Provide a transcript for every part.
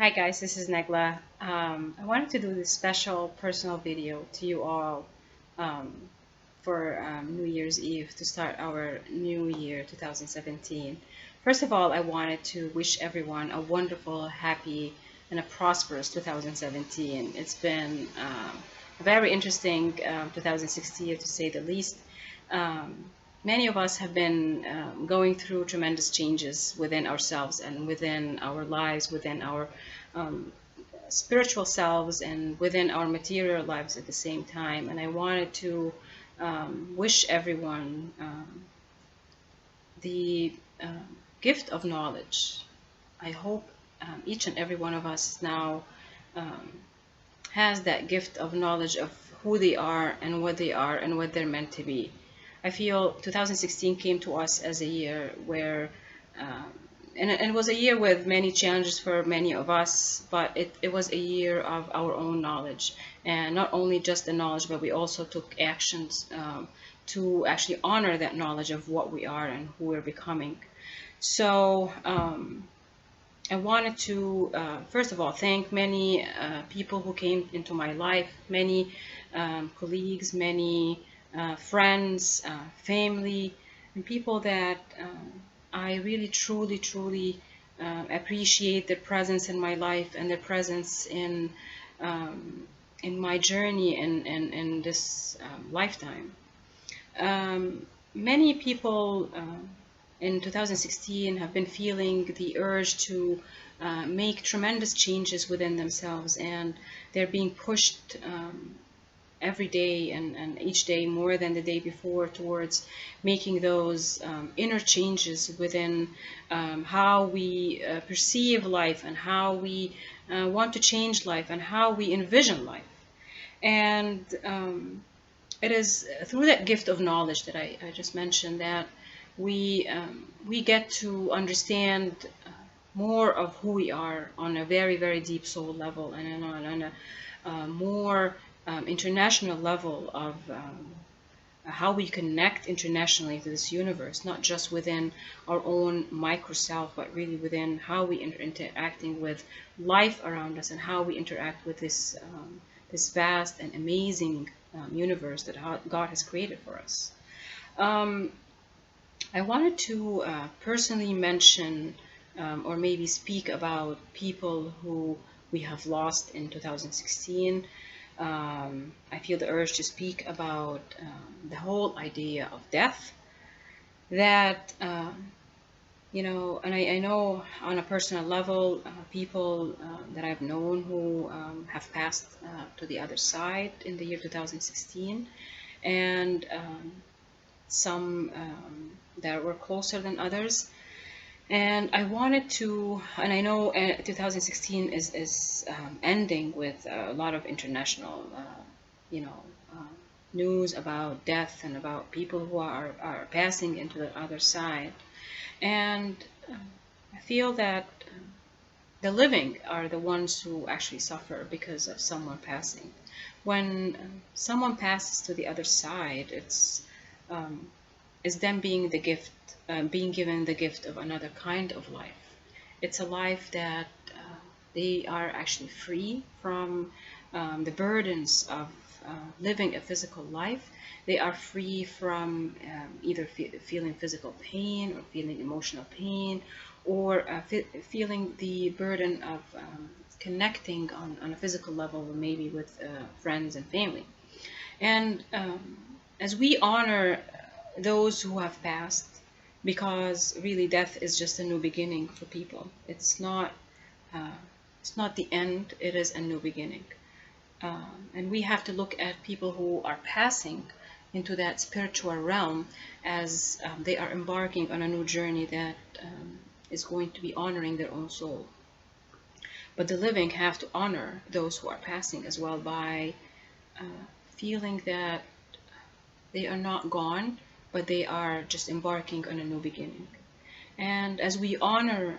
Hi guys, this is Negla. I wanted to do this special personal video to you all um, for New Year's Eve to start our new year 2017. First of all, I wanted to wish everyone a wonderful, happy, and a prosperous 2017. It's been a very interesting 2016 to say the least. Um, Many of us have been going through tremendous changes within ourselves and within our lives, within our um, spiritual selves, and within our material lives at the same time. And I wanted to wish everyone the gift of knowledge. I hope each and every one of us now um, has that gift of knowledge of who they are and what they are and what they're meant to be. I feel 2016 came to us as a year where, um, and it was a year with many challenges for many of us, but it was a year of our own knowledge. And not only just the knowledge, but we also took actions to actually honor that knowledge of what we are and who we're becoming. So, I wanted to, first of all, thank many people who came into my life, many colleagues, many friends, family, and people that I really, truly, truly appreciate their presence in my life and their presence um, in my journey in this lifetime. Many people in 2016 have been feeling the urge to make tremendous changes within themselves, and they're being pushed every day and each day more than the day before towards making those inner changes within how we perceive life and how we want to change life and how we envision life. And it is through that gift of knowledge that I just mentioned that we get to understand more of who we are on a very, very deep soul level, and on a more international level of how we connect internationally to this universe, not just within our own micro self, but really within how we interacting with life around us and how we interact with this vast and amazing universe that God has created for us. Um, I wanted to personally mention or maybe speak about people who we have lost in 2016. I feel the urge to speak about the whole idea of death. That, and I know on a personal level, people that I've known who have passed to the other side in the year 2016, and some that were closer than others. And I wanted to, and I know 2016 is ending with a lot of international, you know, uh, news about death and about people who are passing into the other side. And I feel that the living are the ones who actually suffer because of someone passing. When someone passes to the other side, um, it's them being the gift, being given the gift of another kind of life. It's a life that they are actually free from the burdens of living a physical life. They are free from either feeling physical pain or feeling emotional pain, or feeling the burden of connecting on a physical level, maybe with friends and family. And as we honor those who have passed, because really death is just a new beginning for people. Uh, it's not the end. It is a new beginning. And we have to look at people who are passing into that spiritual realm as they are embarking on a new journey that is going to be honoring their own soul. But the living have to honor those who are passing as well by feeling that they are not gone, but they are just embarking on a new beginning. And as we honor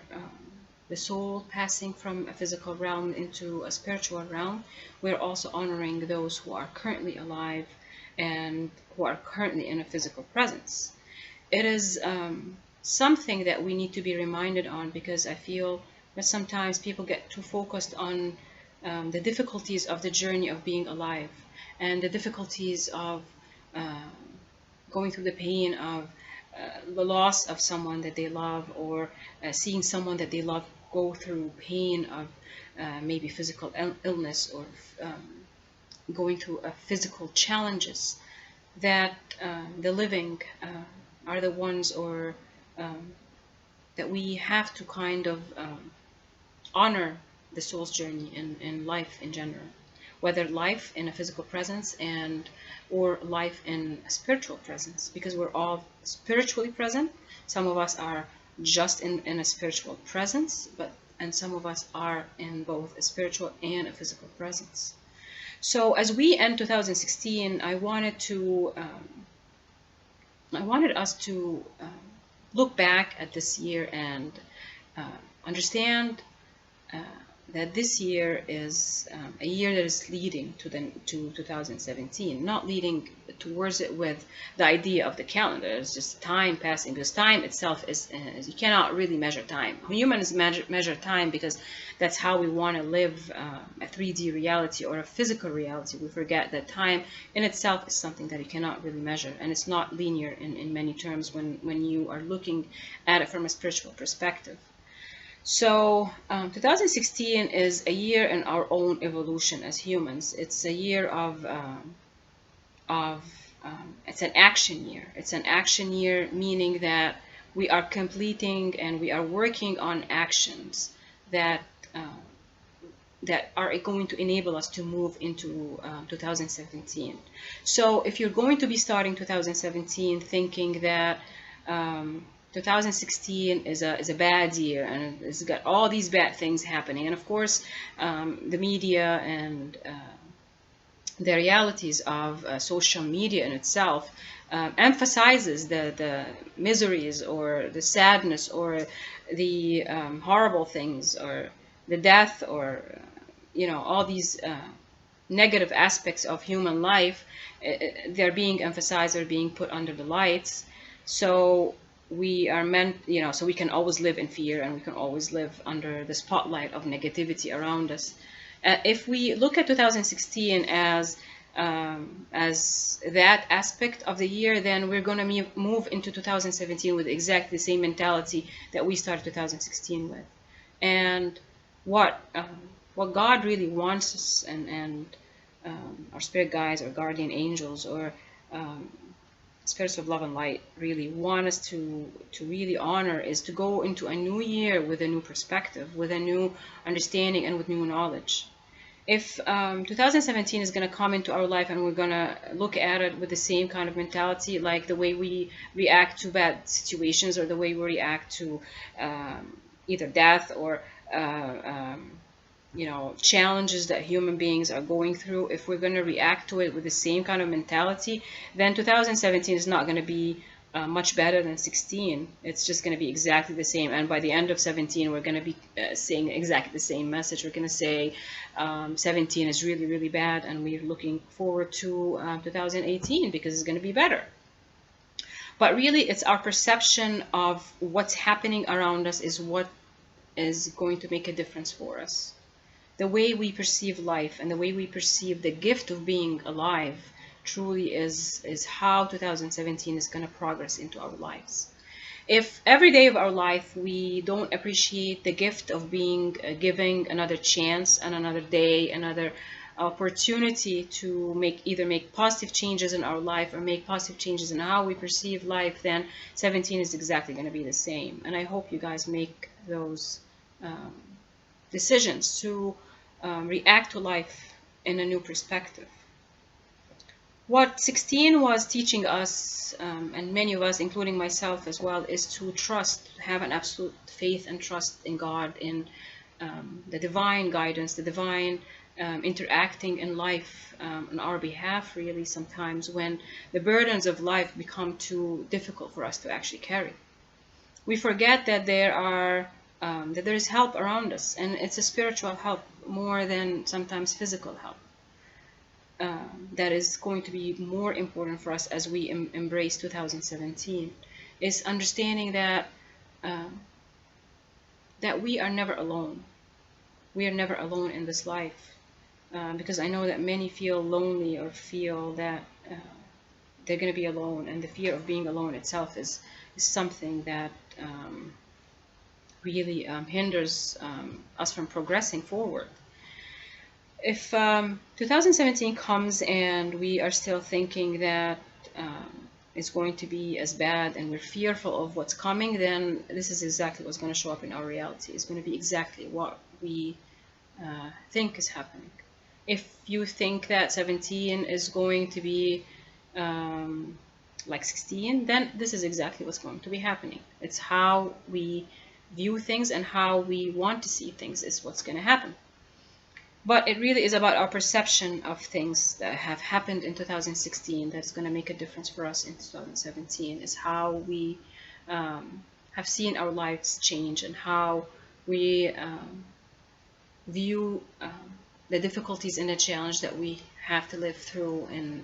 the soul passing from a physical realm into a spiritual realm, we're also honoring those who are currently alive and who are currently in a physical presence. It is something that we need to be reminded on, because I feel that sometimes people get too focused on the difficulties of the journey of being alive, and the difficulties of uh, going through the pain of the loss of someone that they love, or seeing someone that they love go through pain of maybe physical illness, or going through physical challenges, that the living are the ones, or um, that we have to kind of honor the soul's journey in life in general, whether life in a physical presence and or life in a spiritual presence, because we're all spiritually present. Some of us are just in a spiritual presence, and some of us are in both a spiritual and a physical presence. So as we end 2016, I wanted us to look back at this year and uh, understand uh, that this year is a year that is leading to 2017, not leading towards it with the idea of the calendar. It's just time passing, because time itself is you cannot really measure time. Humans measure time because that's how we want to live a 3D reality or a physical reality. We forget that time in itself is something that you cannot really measure, and it's not linear in many terms when you are looking at it from a spiritual perspective. So 2016 is a year in our own evolution as humans. It's a year of it's an action year. It's an action year, meaning that we are completing and we are working on actions that uh, that are going to enable us to move into 2017. So if you're going to be starting 2017 thinking that 2016 is a bad year and it's got all these bad things happening, and of course the media and the realities of social media in itself emphasizes the miseries or the sadness or the horrible things or the death or all these negative aspects of human life. They're being emphasized or being put under the lights. So we are meant, so we can always live in fear, and we can always live under the spotlight of negativity around us. If we look at 2016 as that aspect of the year, then we're going to move into 2017 with exactly the same mentality that we started 2016 with. And what God really wants us, and our spirit guides or guardian angels or um, spirits of love and light really want us to really honor, is to go into a new year with a new perspective, with a new understanding, and with new knowledge. If 2017 is going to come into our life and we're going to look at it with the same kind of mentality, like the way we react to bad situations, or the way we react to either death or challenges that human beings are going through, if we're going to react to it with the same kind of mentality, then 2017 is not going to be much better than 16. It's just going to be exactly the same. And by the end of 17, we're going to be saying exactly the same message. We're going to say 17 is really, really bad, and we're looking forward to 2018 because it's going to be better. But really, it's our perception of what's happening around us is what is going to make a difference for us. The way we perceive life and the way we perceive the gift of being alive truly is how 2017 is going to progress into our lives. If every day of our life we don't appreciate the gift of being giving another chance and another day, another opportunity to either make positive changes in our life or make positive changes in how we perceive life, then 17 is exactly going to be the same. And I hope you guys make those decisions to react to life in a new perspective. What 16 was teaching us, and many of us, including myself as well, is to trust, have an absolute faith and trust in God, in the divine guidance, the divine interacting in life on our behalf, really, sometimes when the burdens of life become too difficult for us to actually carry. We forget that there is help around us, and it's a spiritual help more than sometimes physical help. That is going to be more important for us as we embrace 2017, is understanding that that we are never alone. We are never alone in this life, because I know that many feel lonely or feel that they're going to be alone, and the fear of being alone itself is something that really hinders us from progressing forward. If 2017 comes and we are still thinking that it's going to be as bad and we're fearful of what's coming, then this is exactly what's going to show up in our reality. It's going to be exactly what we think is happening. If you think that 17 is going to be like 16, then this is exactly what's going to be happening. It's how we view things and how we want to see things is what's going to happen. But it really is about our perception of things that have happened in 2016 that's going to make a difference for us in 2017, is how we have seen our lives change and how we view the difficulties and the challenge that we have to live through in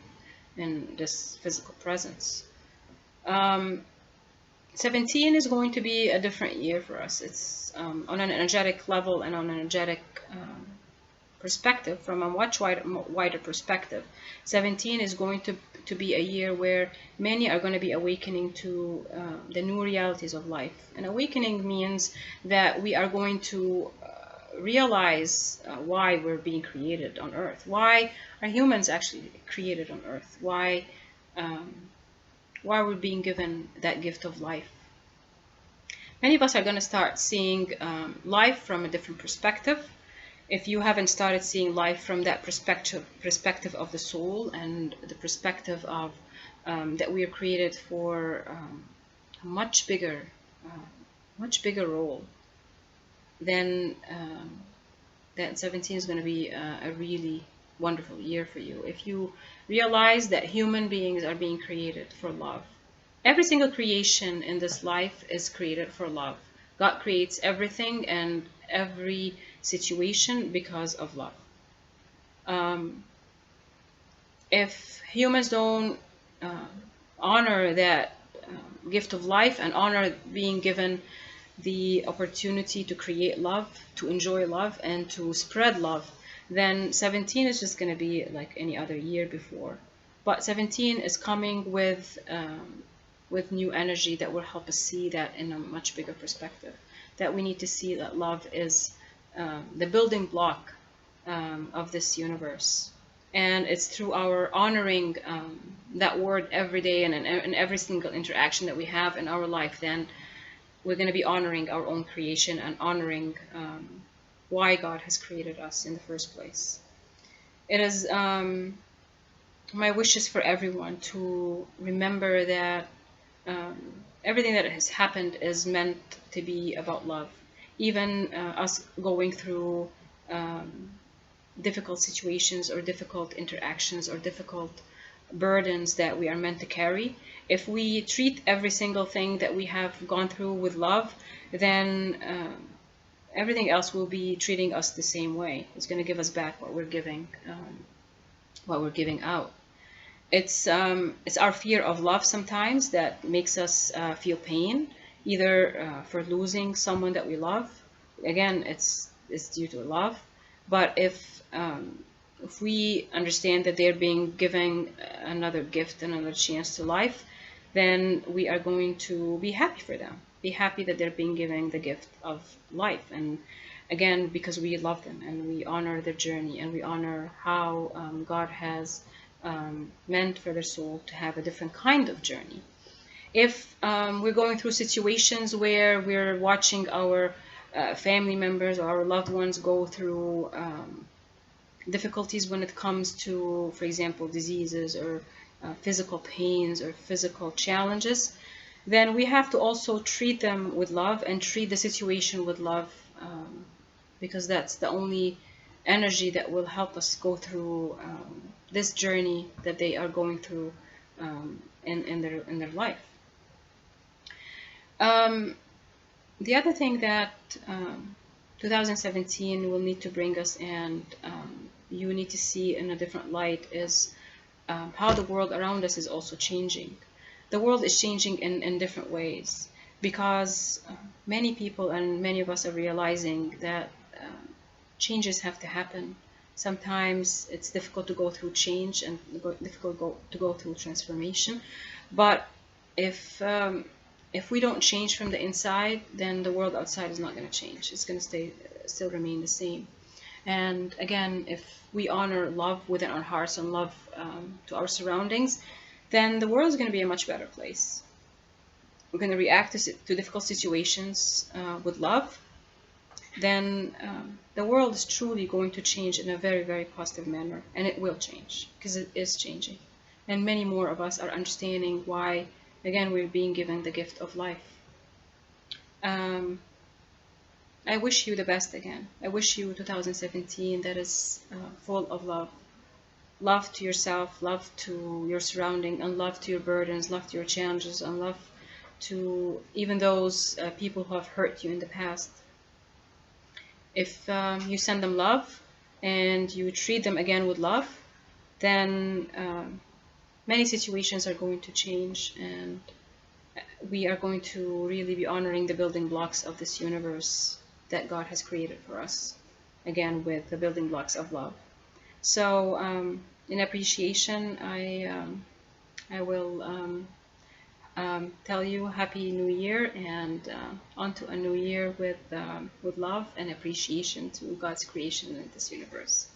this physical presence. 17 is going to be a different year for us. It's on an energetic level and on an energetic perspective, from a much wider perspective. 17 is going to be a year where many are going to be awakening to the new realities of life. And awakening means that we are going to realize why we're being created on Earth. Why are humans actually created on Earth? Why we're being given that gift of life. Many of us are going to start seeing life from a different perspective. If you haven't started seeing life from that perspective of the soul and the perspective of that we are created for a much bigger role, then that 17 is going to be a really wonderful year for you. If you realize that human beings are being created for love. Every single creation in this life is created for love. God creates everything and every situation because of love. If humans don't honor that gift of life and honor being given the opportunity to create love, to enjoy love, and to spread love, then 17 is just going to be like any other year before. But 17 is coming with new energy that will help us see that in a much bigger perspective. That we need to see that love is the building block of this universe. And it's through our honoring that word every day and in every single interaction that we have in our life, then we're going to be honoring our own creation and honoring why God has created us in the first place. It is my wishes for everyone to remember that everything that has happened is meant to be about love. Even us going through difficult situations or difficult interactions or difficult burdens that we are meant to carry, if we treat every single thing that we have gone through with love, then everything else will be treating us the same way. It's going to give us back what we're giving out. It's our fear of love sometimes that makes us feel pain, either for losing someone that we love. Again, it's due to love. But if we understand that they're being given another gift, another chance to life, then we are going to be happy for them. Be happy that they're being given the gift of life. And again, because we love them and we honor their journey and we honor how God has meant for their soul to have a different kind of journey. If we're going through situations where we're watching our family members or our loved ones go through difficulties when it comes to, for example, diseases or physical pains or physical challenges, then we have to also treat them with love and treat the situation with love, because that's the only energy that will help us go through this journey that they are going through in their life. The other thing that 2017 will need to bring us, and you need to see in a different light, is how the world around us is also changing. The world is changing in different ways. because many people and many of us are realizing that changes have to happen. Sometimes it's difficult to go through change and to go through transformation, but if um, if we don't change from the inside, then the world outside is not going to change. It's going to still remain the same. And again, if we honor love within our hearts and love to our surroundings, then the world is going to be a much better place. We're going to react to difficult situations with love, then the world is truly going to change in a very, very positive manner. And it will change because it is changing. And many more of us are understanding why, again, we're being given the gift of life. Um, I wish you the best again. I wish you 2017 that is full of love. Love to yourself, love to your surrounding, and love to your burdens, love to your challenges, and love to even those people who have hurt you in the past. If you send them love and you treat them again with love, then many situations are going to change, and we are going to really be honoring the building blocks of this universe that God has created for us, again with the building blocks of love. So in appreciation, I will tell you Happy New Year, and on to a new year with love and appreciation to God's creation in this universe.